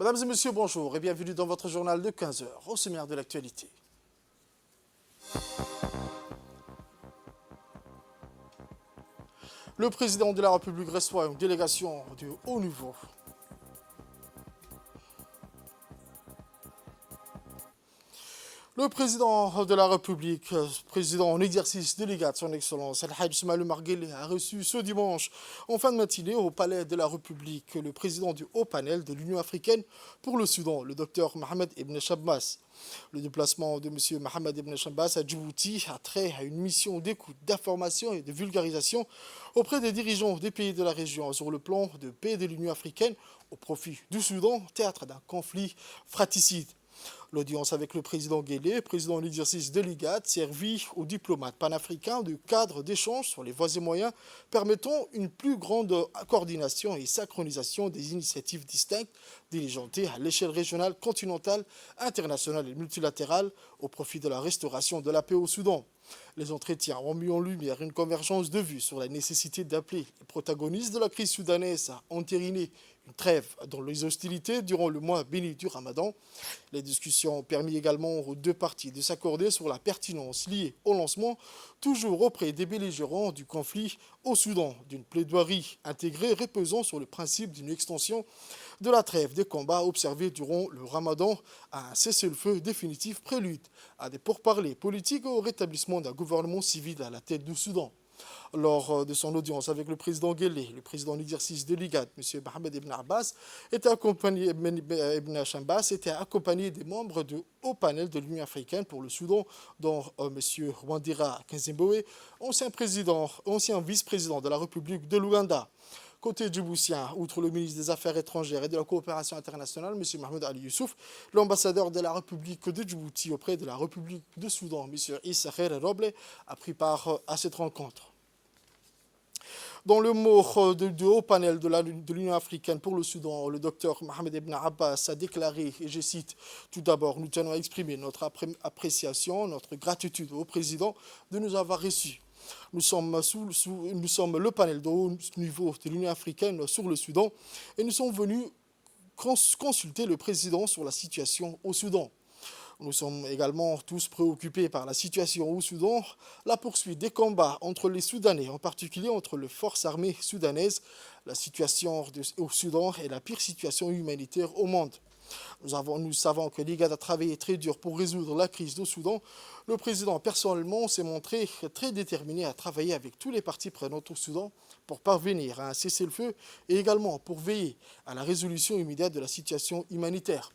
Mesdames et messieurs, bonjour et bienvenue dans votre journal de 15 heures, au sommaire de l'actualité. Le président de la République reçoit une délégation de haut niveau. Le président de la République, président en exercice de l'IGAD, son Excellence El-Hajj Ismaïl Omar Guelleh, a reçu ce dimanche, en fin de matinée, au Palais de la République, le président du haut panel de l'Union africaine pour le Soudan, le docteur Mohamed Ibn Shabbas. Le déplacement de M. Mohamed Ibn Shabbas à Djibouti a trait à une mission d'écoute, d'information et de vulgarisation auprès des dirigeants des pays de la région sur le plan de paix de l'Union africaine au profit du Soudan, théâtre d'un conflit fratricide. L'audience avec le président Guelleh, président en exercice de l'IGAD, servit aux diplomates panafricains de cadre d'échange sur les voies et moyens permettant une plus grande coordination et synchronisation des initiatives distinctes diligentées à l'échelle régionale, continentale, internationale et multilatérale au profit de la restauration de la paix au Soudan. Les entretiens ont mis en lumière une convergence de vues sur la nécessité d'appeler les protagonistes de la crise soudanaise à entériner une trêve dans les hostilités durant le mois béni du Ramadan. Les discussions ont permis également aux deux parties de s'accorder sur la pertinence liée au lancement, toujours auprès des belligérants du conflit au Soudan, d'une plaidoirie intégrée reposant sur le principe d'une extension de la trêve des combats observés durant le Ramadan à un cessez-le-feu définitif prélude à des pourparlers politiques et au rétablissement d'un gouvernement civil à la tête du Soudan. Lors de son audience avec le président Guelleh, le président en exercice de l'IGAD, M. Mohamed Ibn Abbas, était accompagné des membres du haut panel de l'Union africaine pour le Soudan, dont M. Wandira Kenzimbowe, ancien vice-président de la République de l'Ouganda. Côté djiboutien, outre le ministre des Affaires étrangères et de la coopération internationale, M. Mahmoud Ali Youssouf, l'ambassadeur de la République de Djibouti auprès de la République de Soudan, M. Issa Khair Roble, a pris part à cette rencontre. Dans le mot du haut panel de l'Union africaine pour le Soudan, le docteur Mohamed Ibn Abbas a déclaré, et je cite, « Tout d'abord, nous tenons à exprimer notre appréciation, notre gratitude au président de nous avoir reçus. Nous sommes le panel de haut niveau de l'Union africaine sur le Soudan et nous sommes venus consulter le président sur la situation au Soudan. Nous sommes également tous préoccupés par la situation au Soudan, la poursuite des combats entre les Soudanais, en particulier entre les forces armées soudanaises, la situation au Soudan et la pire situation humanitaire au monde. Nous savons que l'IGAD a travaillé très dur pour résoudre la crise au Soudan. Le président, personnellement, s'est montré très déterminé à travailler avec tous les parties prenantes au Soudan pour parvenir à un cessez-le-feu et également pour veiller à la résolution immédiate de la situation humanitaire.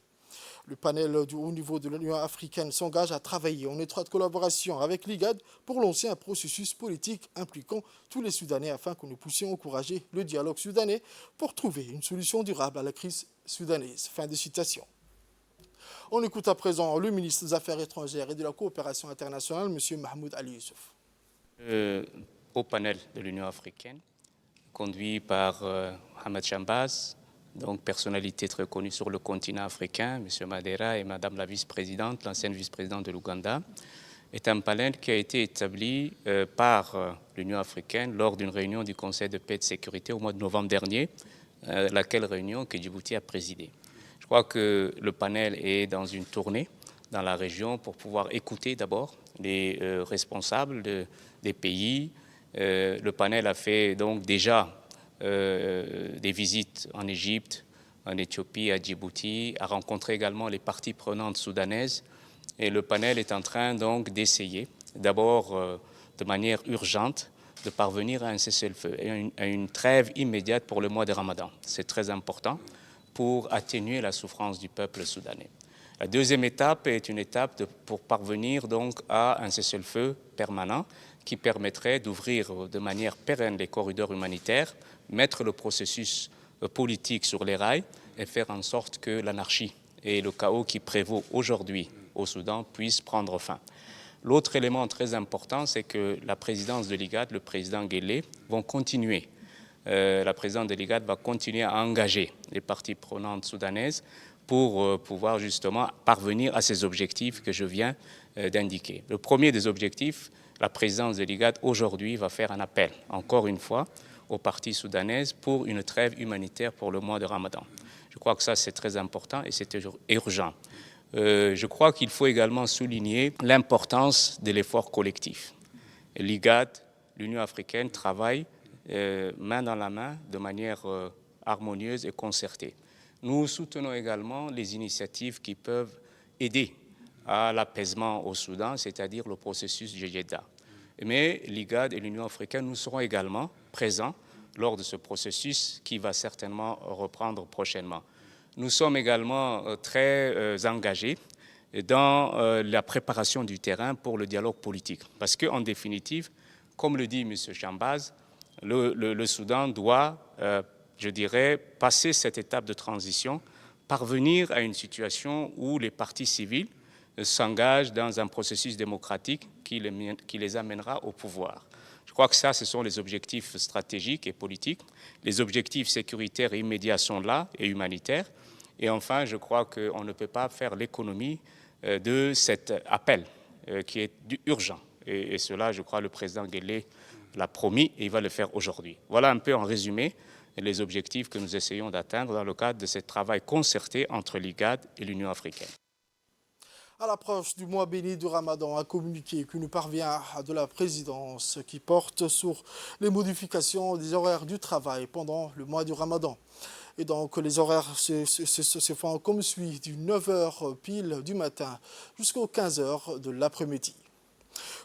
Le panel du haut niveau de l'Union africaine s'engage à travailler en étroite collaboration avec l'IGAD pour lancer un processus politique impliquant tous les Soudanais afin que nous puissions encourager le dialogue soudanais pour trouver une solution durable à la crise soudanaise. Fin de citation. On écoute à présent le ministre des Affaires étrangères et de la coopération internationale, M. Mahmoud Ali Youssouf. Au panel de l'Union africaine, conduit par Mohamed Chambaz, donc personnalité très connue sur le continent africain, M. Madera et Mme la vice-présidente, l'ancienne vice-présidente de l'Ouganda, est un panel qui a été établi par l'Union africaine lors d'une réunion du Conseil de paix et de sécurité au mois de novembre dernier, laquelle réunion que Djibouti a présidée. Je crois que le panel est dans une tournée dans la région pour pouvoir écouter d'abord les responsables des pays. Le panel a fait donc déjà des visites en Égypte, en Éthiopie, à Djibouti, a rencontré également les parties prenantes soudanaises. Et le panel est en train donc d'essayer, d'abord de manière urgente, de parvenir à un cessez-le-feu et à une trêve immédiate pour le mois de Ramadan. C'est très important pour atténuer la souffrance du peuple soudanais. La deuxième étape est une étape pour parvenir donc à un cessez-le-feu permanent qui permettrait d'ouvrir de manière pérenne les corridors humanitaires, mettre le processus politique sur les rails et faire en sorte que l'anarchie et le chaos qui prévaut aujourd'hui au Soudan puissent prendre fin. L'autre élément très important, c'est que la présidence de l'IGAD, le président Guelleh, vont continuer. La présidente de l'IGAD va continuer à engager les parties prenantes soudanaises pour pouvoir justement parvenir à ces objectifs que je viens d'indiquer. Le premier des objectifs, la présidence de l'IGAD aujourd'hui va faire un appel, encore une fois, aux parties soudanaises pour une trêve humanitaire pour le mois de Ramadan. Je crois que ça, c'est très important et c'est urgent. Je crois qu'il faut également souligner l'importance de l'effort collectif. L'IGAD, l'Union africaine, travaillent main dans la main de manière harmonieuse et concertée. Nous soutenons également les initiatives qui peuvent aider à l'apaisement au Soudan, c'est-à-dire le processus de Jeddah. Mais l'IGAD et l'Union africaine, nous serons également présents lors de ce processus qui va certainement reprendre prochainement. Nous sommes également très engagés dans la préparation du terrain pour le dialogue politique. Parce qu'en définitive, comme le dit M. Chambaz, le Soudan doit, je dirais, passer cette étape de transition, parvenir à une situation où les partis civils s'engagent dans un processus démocratique qui les amènera au pouvoir. Je crois que ça, ce sont les objectifs stratégiques et politiques. Les objectifs sécuritaires et immédiats sont là, et humanitaires. Et enfin, je crois qu'on ne peut pas faire l'économie de cet appel qui est urgent. Et cela, je crois, le président Guelleh l'a promis et il va le faire aujourd'hui. Voilà un peu en résumé les objectifs que nous essayons d'atteindre dans le cadre de ce travail concerté entre l'IGAD et l'Union africaine. À l'approche du mois béni du Ramadan, un communiqué qui nous parvient de la présidence qui porte sur les modifications des horaires du travail pendant le mois du Ramadan. Et donc les horaires se font comme suit, du 9h pile du matin jusqu'aux 15h de l'après-midi.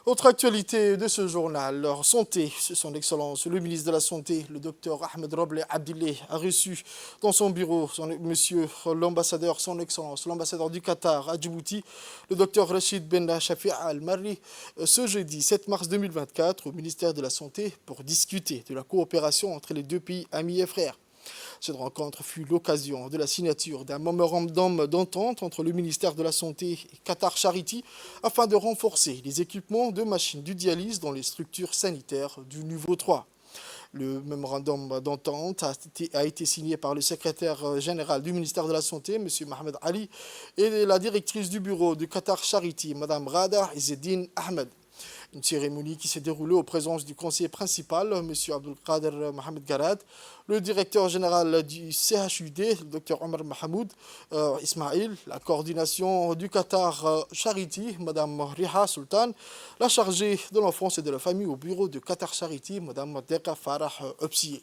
Autre actualité de ce journal, leur santé, son Excellence, le ministre de la Santé, le docteur Ahmed Roble Abdillah, a reçu dans son bureau monsieur l'ambassadeur, son Excellence, l'ambassadeur du Qatar à Djibouti, le docteur Rachid Ben Shafi Al-Marri, ce jeudi 7 mars 2024 au ministère de la Santé pour discuter de la coopération entre les deux pays amis et frères. Cette rencontre fut l'occasion de la signature d'un mémorandum d'entente entre le ministère de la Santé et Qatar Charity afin de renforcer les équipements de machines de dialyse dans les structures sanitaires du niveau 3. Le mémorandum d'entente a été signé par le secrétaire général du ministère de la Santé, M. Mohamed Ali, et la directrice du bureau de Qatar Charity, Mme Rada Izzeddine Ahmed. Une cérémonie qui s'est déroulée en présence du conseiller principal, M. Abdelkader Mohamed Garad, le directeur général du CHUD, le Dr Omar Mahamoud Ismail, la coordination du Qatar Charity, Mme Riha Sultan, la chargée de l'enfance et de la famille au bureau de Qatar Charity, Mme Deka Farah Opsiye.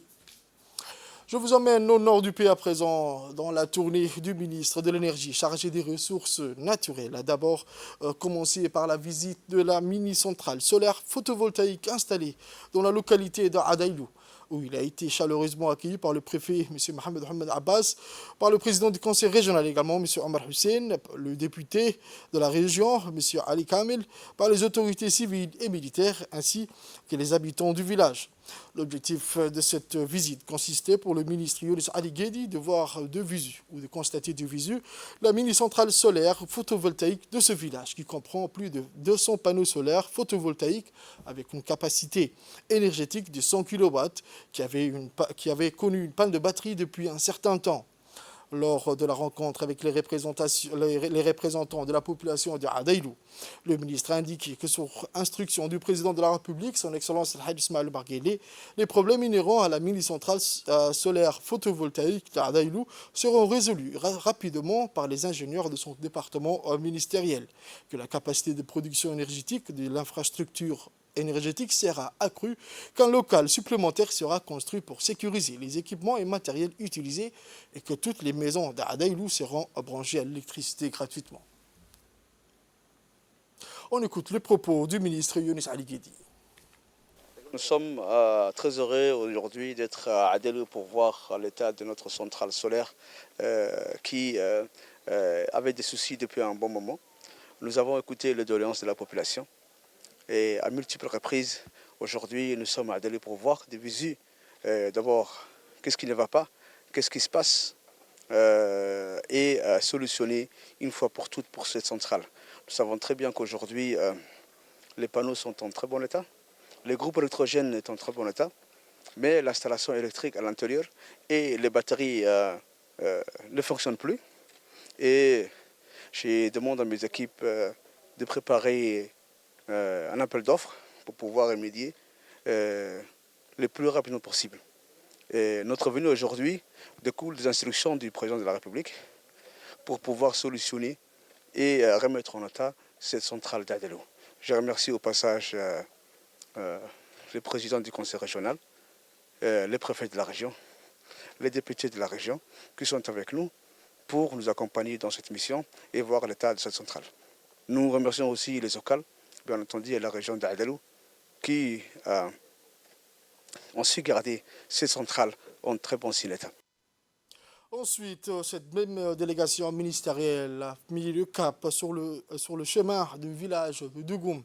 Je vous emmène au nord du pays à présent dans la tournée du ministre de l'Énergie chargé des ressources naturelles. A d'abord commencé par la visite de la mini-centrale solaire photovoltaïque installée dans la localité de Adailou, où il a été chaleureusement accueilli par le préfet M. Mohamed Ahmed Abbas, par le président du conseil régional également M. Omar Hussein, le député de la région M. Ali Kamel, par les autorités civiles et militaires ainsi que les habitants du village. L'objectif de cette visite consistait pour le ministre Younis Ali Guedi de voir de visu ou de constater de visu la mini-centrale solaire photovoltaïque de ce village qui comprend plus de 200 panneaux solaires photovoltaïques avec une capacité énergétique de 100 kW qui avait connu une panne de batterie depuis un certain temps. Lors de la rencontre avec les représentants de la population de Adailou, le ministre a indiqué que sur instruction du président de la République, son Excellence El-Hadj Ismaël Barguélé, les problèmes inhérents à la mini-centrale solaire photovoltaïque d'Adailou seront résolus rapidement par les ingénieurs de son département ministériel, que la capacité de production énergétique de l'infrastructure énergétique sera accrue qu'un local supplémentaire sera construit pour sécuriser les équipements et matériels utilisés et que toutes les maisons d'Adailou seront branchées à l'électricité gratuitement. On écoute les propos du ministre Younis Ali Guedi. Nous sommes très heureux aujourd'hui d'être à Adailou pour voir l'état de notre centrale solaire qui avait des soucis depuis un bon moment. Nous avons écouté les doléances de la population. Et à multiples reprises, aujourd'hui, nous sommes à Adailou pour voir des visus. D'abord, qu'est-ce qui ne va pas, qu'est-ce qui se passe, et solutionner une fois pour toutes pour cette centrale. Nous savons très bien qu'aujourd'hui, les panneaux sont en très bon état, les groupes électrogènes sont en très bon état, mais l'installation électrique à l'intérieur et les batteries ne fonctionnent plus. Et je demande à mes équipes de préparer un appel d'offres pour pouvoir remédier le plus rapidement possible. Et notre venue aujourd'hui découle des instructions du président de la République pour pouvoir solutionner et remettre en état cette centrale d'Adelou. Je remercie au passage le président du conseil régional, les préfets de la région, les députés de la région qui sont avec nous pour nous accompagner dans cette mission et voir l'état de cette centrale. Nous remercions aussi les OCAL, bien entendu, et la région d'Adelou qui ont su garder cette centrale en très bon état. Ensuite, cette même délégation ministérielle a mis le cap sur le chemin du village de Dougoum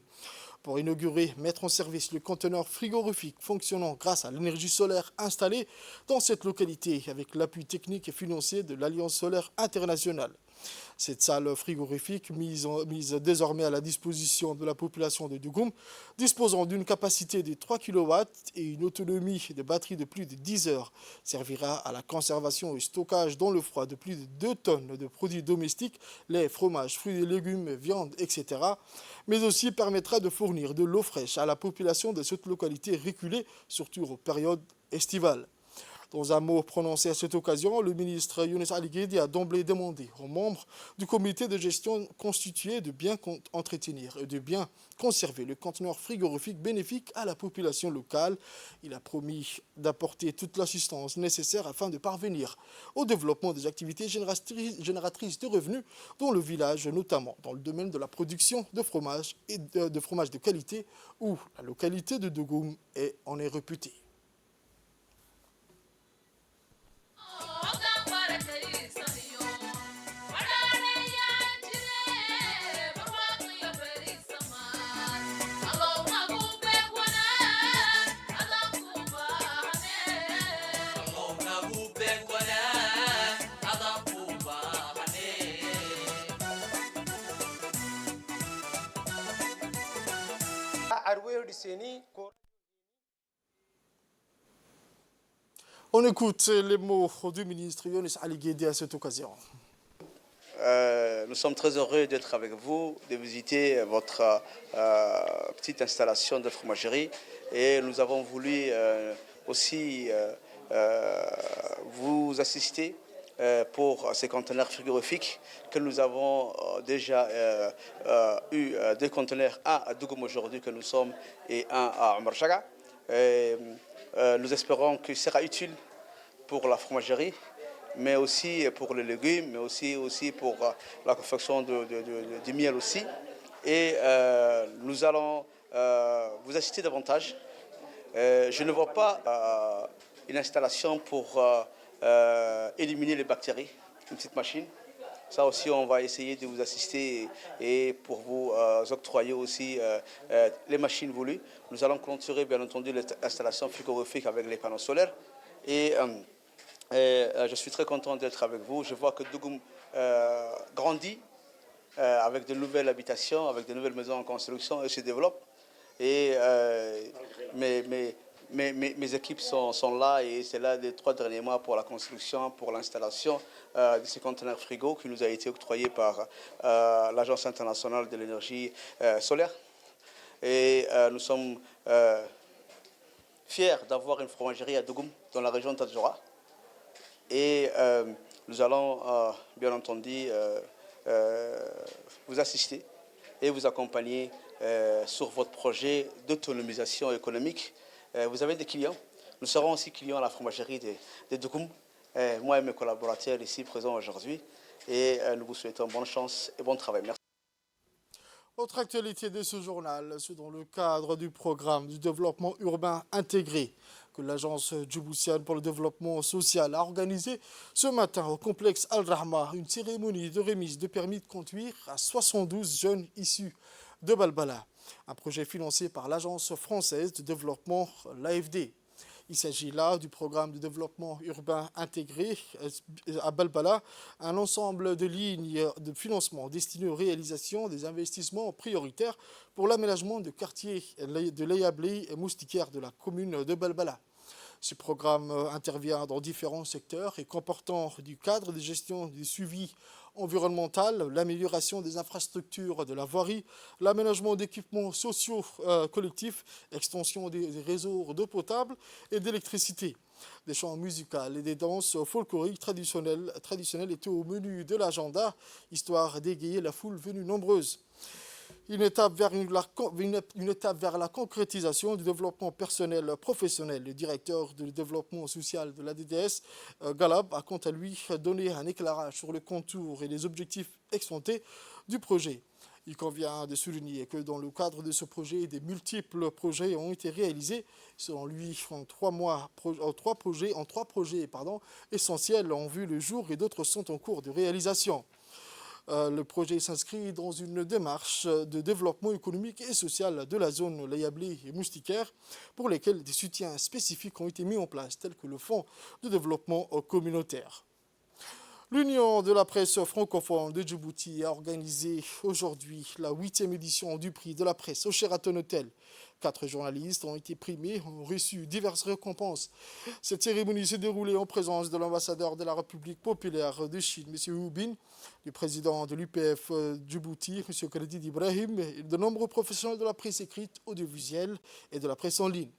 pour inaugurer, mettre en service le conteneur frigorifique fonctionnant grâce à l'énergie solaire installée dans cette localité avec l'appui technique et financier de l'Alliance solaire internationale. Cette salle frigorifique mise désormais à la disposition de la population de Dougoum, disposant d'une capacité de 3 kW et une autonomie de batterie de plus de 10 heures, servira à la conservation et stockage dans le froid de plus de 2 tonnes de produits domestiques, lait, fromage, fruits et légumes, viande, etc. Mais aussi permettra de fournir de l'eau fraîche à la population de cette localité reculée, surtout aux périodes estivales. Dans un mot prononcé à cette occasion, le ministre Younes Ali Guedi a d'emblée demandé aux membres du comité de gestion constitué de bien entretenir et de bien conserver le conteneur frigorifique bénéfique à la population locale. Il a promis d'apporter toute l'assistance nécessaire afin de parvenir au développement des activités génératrices de revenus dans le village, notamment dans le domaine de la production de fromage et de fromage de qualité où la localité de Dougoum en est réputée. On écoute les mots du ministre Younes Ali Guedi à cette occasion. Nous sommes très heureux d'être avec vous, de visiter votre petite installation de fromagerie et nous avons voulu aussi vous assister pour ces conteneurs frigorifiques que nous avons déjà eu 2 conteneurs, un à Dougoum aujourd'hui que nous sommes et un à Omar Chaga. Nous espérons que ce sera utile pour la fromagerie, mais aussi pour les légumes, mais aussi pour la confection du miel aussi. Et nous allons vous assister davantage. Je ne vois pas une installation pour éliminer les bactéries, une petite machine. Ça aussi, on va essayer de vous assister et pour vous octroyer aussi les machines voulues. Nous allons clôturer, bien entendu, l'installation frigorifique avec les panneaux solaires. Et je suis très content d'être avec vous. Je vois que Dougoum grandit avec de nouvelles habitations, avec de nouvelles maisons en construction et se développe. Et mes équipes sont là et c'est là les 3 derniers mois pour la construction, pour l'installation de ces conteneurs frigo qui nous a été octroyé par l'Agence internationale de l'énergie solaire. Et nous sommes fiers d'avoir une fromagerie à Dougoum dans la région de Tadjoura. Et nous allons bien entendu vous assister et vous accompagner sur votre projet d'autonomisation économique. Vous avez des clients. Nous serons aussi clients à la fromagerie de Dougoum, moi et mes collaborateurs ici présents aujourd'hui. Et nous vous souhaitons bonne chance et bon travail. Merci. Autre actualité de ce journal, c'est dans le cadre du programme du développement urbain intégré que l'agence djiboutienne pour le développement social a organisé ce matin au complexe Al-Rahma une cérémonie de remise de permis de conduire à 72 jeunes issus de Balbala, un projet financé par l'agence française de développement, l'AFD. Il s'agit là du programme de développement urbain intégré à Balbala, un ensemble de lignes de financement destinées aux réalisations des investissements prioritaires pour l'aménagement de quartiers de l'Ayablé et moustiquaire de la commune de Balbala. Ce programme intervient dans différents secteurs et comportant du cadre de gestion du suivi environnemental, l'amélioration des infrastructures de la voirie, l'aménagement d'équipements sociaux collectifs, extension des réseaux d'eau potable et d'électricité. Des chants musicaux et des danses folkloriques traditionnelles étaient au menu de l'agenda, histoire d'égayer la foule venue nombreuse. Une étape vers la concrétisation du développement personnel professionnel. Le directeur du développement social de l'ADDS, Galab, a quant à lui donné un éclairage sur le contour et les objectifs expontés du projet. Il convient de souligner que dans le cadre de ce projet, des multiples projets ont été réalisés. Selon lui, trois projets essentiels ont vu le jour et d'autres sont en cours de réalisation. Le projet s'inscrit dans une démarche de développement économique et social de la zone Layablé et moustiquaire pour lesquels des soutiens spécifiques ont été mis en place, tels que le Fonds de développement communautaire. L'Union de la presse francophone de Djibouti a organisé aujourd'hui la 8e édition du prix de la presse au Sheraton Hotel. 4 journalistes ont été primés, ont reçu diverses récompenses. Cette cérémonie s'est déroulée en présence de l'ambassadeur de la République populaire de Chine, M. Hu Bin, du président de l'UPF Djibouti, M. Khalid Ibrahim, et de nombreux professionnels de la presse écrite, audiovisuelle et de la presse en ligne.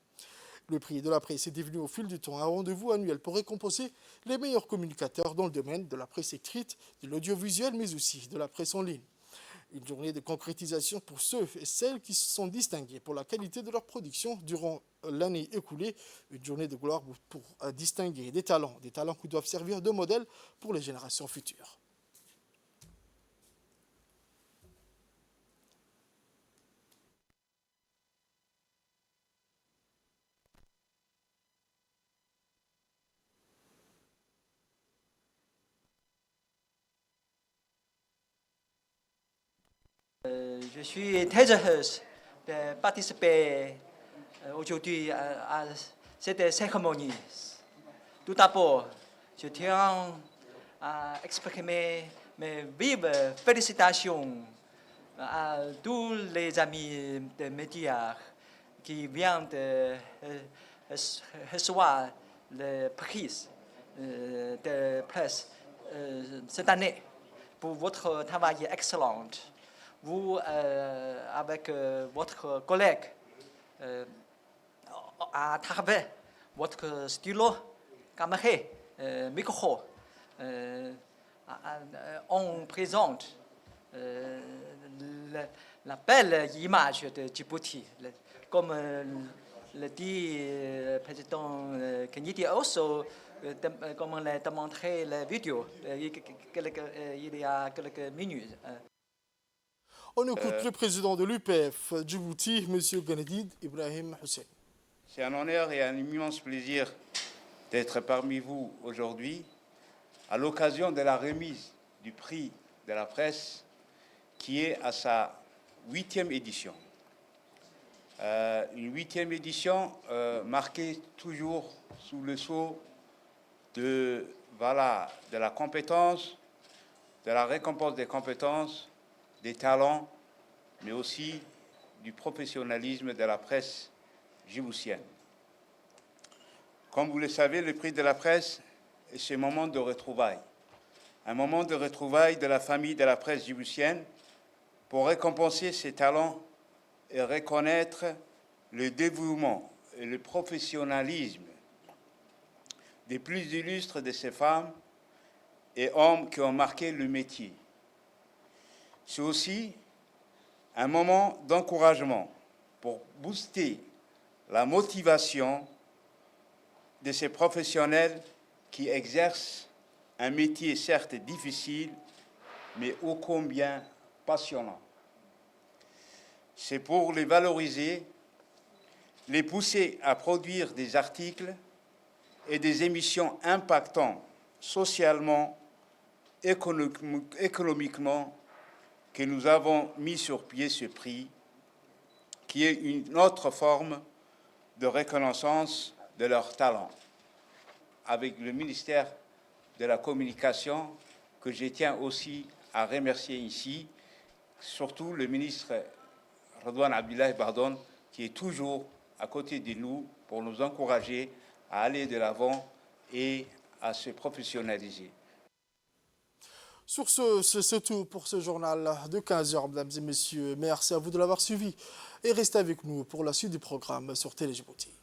Le prix de la presse est devenu au fil du temps un rendez-vous annuel pour récompenser les meilleurs communicateurs dans le domaine de la presse écrite, de l'audiovisuel, mais aussi de la presse en ligne. Une journée de concrétisation pour ceux et celles qui se sont distingués pour la qualité de leur production durant l'année écoulée. Une journée de gloire pour distinguer des talents qui doivent servir de modèle pour les générations futures. Je suis très heureuse de participer aujourd'hui à cette cérémonie. Tout d'abord, je tiens à exprimer mes vives félicitations à tous les amis des médias qui viennent de recevoir le prix de presse cette année pour votre travail excellent. Vous, avec votre collègue, à travers votre stylo, caméra, micro, on présente la belle image de Djibouti. Comme le dit le président Kennedy aussi, comme on l'a démontré la vidéo il y a quelques minutes. On écoute le président de l'UPF Djibouti, M. Khalid Ibrahim Hussein. C'est un honneur et un immense plaisir d'être parmi vous aujourd'hui à l'occasion de la remise du prix de la presse qui est à sa 8e édition. Une 8e édition marquée toujours sous le sceau de la compétence, de la récompense des compétences, des talents, mais aussi du professionnalisme de la presse djiboutienne. Comme vous le savez, le prix de la presse est ce moment de retrouvailles. Un moment de retrouvailles de la famille de la presse djiboutienne pour récompenser ses talents et reconnaître le dévouement et le professionnalisme des plus illustres de ces femmes et hommes qui ont marqué le métier. C'est aussi un moment d'encouragement pour booster la motivation de ces professionnels qui exercent un métier certes difficile, mais ô combien passionnant. C'est pour les valoriser, les pousser à produire des articles et des émissions impactant socialement, économiquement, que nous avons mis sur pied ce prix, qui est une autre forme de reconnaissance de leurs talents, avec le ministère de la Communication, que je tiens aussi à remercier ici, surtout le ministre Redouane Abdoulaye Bardone, qui est toujours à côté de nous pour nous encourager à aller de l'avant et à se professionnaliser. Sur ce, c'est tout pour ce journal de 15h, mesdames et messieurs. Merci à vous de l'avoir suivi et restez avec nous pour la suite du programme sur Télé Djibouti.